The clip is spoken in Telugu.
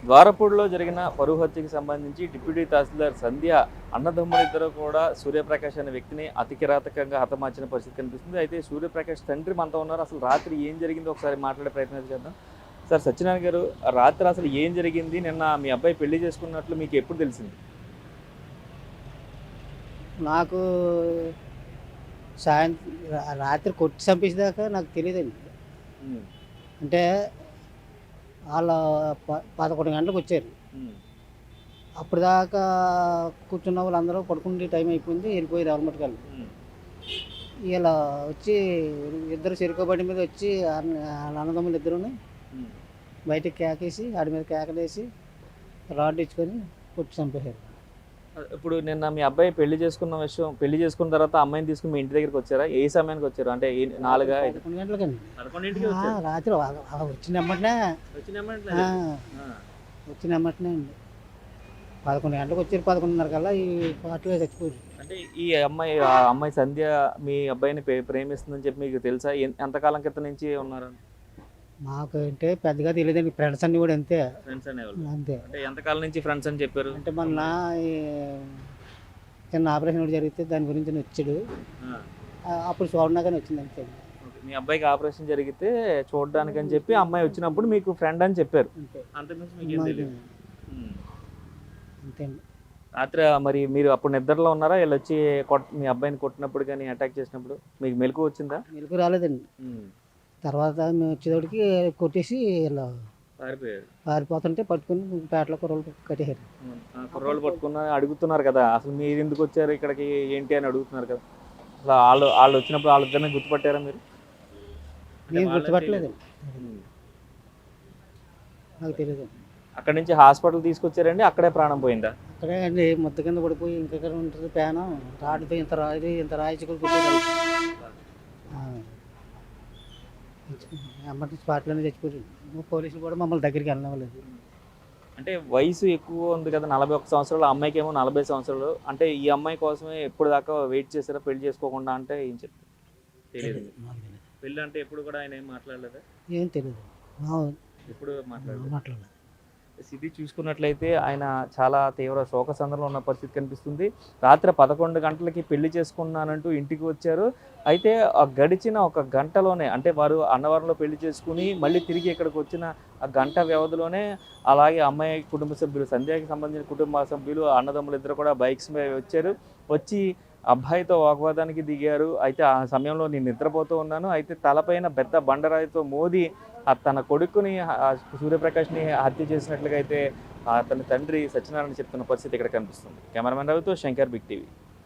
ద్వారపూడిలో జరిగిన పరువు హత్యకి సంబంధించి డిప్యూటీ తహసీల్దార్ సంధ్య అన్నదమ్ములిద్దరూ కూడా సూర్యప్రకాష్ అనే వ్యక్తిని అతి కిరాతకంగా హతమార్చిన పరిస్థితి కనిపిస్తుంది. అయితే సూర్యప్రకాష్ తండ్రి మనతో ఉన్నారు. అసలు రాత్రి ఏం జరిగిందో ఒకసారి మాట్లాడే ప్రయత్నం చేద్దాం. సార్ సత్యనారాయణ గారు, రాత్రి అసలు ఏం జరిగింది? నిన్న మీ అబ్బాయి పెళ్లి చేసుకున్నట్లు మీకు ఎప్పుడు తెలిసింది? నాకు రాత్రి కొట్టి చంపేసేదాకా నాకు తెలియదండి. ఉమ్, అంటే వాళ్ళు 11 గంటలకు వచ్చారు. ఉమ్, అప్పటిదాకా కూర్చున్న వాళ్ళందరూ పడుకునే టైం అయిపోయింది, వెళ్ళిపోయారు ఎవరి ఉమ్, ఇలా వచ్చి ఇద్దరు చెరుకు బండి మీద వచ్చి వాళ్ళ అన్నదమ్ములు ఇద్దరుని ఉమ్. బయటకు కేకేసి ఆడి మీద కేకలేసి రాడ్ ఇచ్చుకొని కొట్టి చంపేశారు. ఇప్పుడు నిన్న మీ అబ్బాయి పెళ్లి చేసుకున్న తర్వాత అమ్మాయిని తీసుకుని మీ ఇంటి దగ్గరికి వచ్చారా? ఏ సమయానికి వచ్చారు? అంటే 4, 5? 11 గంటలకండి. 11ంటికి రాత్రి వచ్చిన వెంబటనే అండి 11 గంటలకు వచ్చారు. 11:30 కల్లా ఈ పాటలో చచ్చిపోయారు. అంటే ఆ అమ్మాయి సంధ్య మీ అబ్బాయిని ప్రేమిస్తుందని చెప్పి మీకు తెలుసా? ఎంతకాలం క్రితం నుంచి ఉన్నారు? మాకు అంటే పెద్దగా తెలియదండి. ఫ్రెండ్స్ అన్ని కూడా అంతే ఫ్రెండ్స్ అనేవాళ్ళు. అంతే. అంటే ఎంతకాలం నుంచి ఫ్రెండ్స్ అని చెప్పారు? అంటే మొన్న ఈ చిన్న ఆపరేషన్ ఒకటి జరిగితే దాని గురించి వచ్చాడు. అప్పుడు చూడడానికని వచ్చింది అంతే. మీ అబ్బాయికి ఆపరేషన్ జరిగితే చూడడానికి అని చెప్పి అమ్మాయి వచ్చినప్పుడు మీకు ఫ్రెండ్ అని చెప్పారు. అంతే అంతకుమించి మీకు ఏం తెలియదు. అంతే అండి. రాత్రి మరి మీరు అప్పుడు నిద్రలో ఉన్నారా? వీళ్ళు వచ్చి మీ అబ్బాయిని కొట్టినప్పుడు కానీ అటాక్ చేసినప్పుడు మీకు మెలకు వచ్చిందా? మెలకు రాలేదండి. తర్వాత మేము వచ్చేటప్పటికి కొట్టేసి ఇలా పారిపోతుంటే పట్టుకుని పేటలో కుర్రోళ్ళు కట్టేశారు. కుర్రోళ్ళు పట్టుకున్న అడుగుతున్నారు కదా, అసలు మీరు ఎందుకు వచ్చారు ఇక్కడికి ఏంటి అని అడుగుతున్నారు కదా. అసలు వాళ్ళు వచ్చినప్పుడు వాళ్ళిద్దరిని గుర్తుపట్టారా మీరు? నేను గుర్తుపట్టలేదండి, నాకు తెలియదు. అక్కడి నుంచి హాస్పిటల్ తీసుకొచ్చారండి? అక్కడే ప్రాణం పోయిందా? అక్కడే అండి ముద్ద కింద పడిపోయి ఇంకెక్కడ ఉంటుంది పేనం రాడితో ఇంత రాయించుకొని కొట్టేది. అమ్మటి స్పాట్లోనే చచ్చిపోయారు. పోలీసులు కూడా మమ్మల్ని దగ్గరికి వెళ్ళనివ్వలేదు. అంటే వయసు ఎక్కువ ఉంది కదా, 41 సంవత్సరాలు, అమ్మాయికి ఏమో 40 సంవత్సరాలు. అంటే ఈ అమ్మాయి కోసమే ఎప్పుడు దాకా వెయిట్ చేశారా పెళ్లి చేసుకోకుండా? అంటే ఏం చెప్తారు? తెలియదు. పెళ్ళి అంటే ఎప్పుడు కూడా ఆయన ఏం మాట్లాడలేదా? ఏం తెలియదు, ఎప్పుడు మాట్లాడలేదు. ఇది చూసుకున్నట్లయితే ఆయన చాలా తీవ్ర శోక సందర్భంలో ఉన్న పరిస్థితి కనిపిస్తుంది. రాత్రి 11 గంటలకి పెళ్లి చేసుకున్నానంటూ ఇంటికి వచ్చారు. అయితే గడిచిన 1 గంటలోనే, అంటే వారు అన్నవరంలో పెళ్లి చేసుకుని మళ్ళీ తిరిగి ఇక్కడికి వచ్చిన ఆ గంట వ్యవధిలోనే అలాగే అమ్మాయి కుటుంబ సభ్యులు, సంధ్యాకి సంబంధించిన కుటుంబ సభ్యులు, అన్నదమ్ములు ఇద్దరు కూడా బైక్స్ మీద వచ్చి అబ్బాయితో వాగ్వాదానికి దిగారు. అయితే ఆ సమయంలో నేను నిద్రపోతూ ఉన్నాను, అయితే తలపైన పెద్ద బండరాయితో మోది తన కొడుకుని సూర్యప్రకాష్ని హత్య చేసినట్లుగా అయితే అతని తండ్రి సత్యనారాయణ చెప్తున్న పరిస్థితి ఇక్కడ కనిపిస్తుంది. కెమెరామెన్ రవితో శంకర్, బిగ్ టీవీ.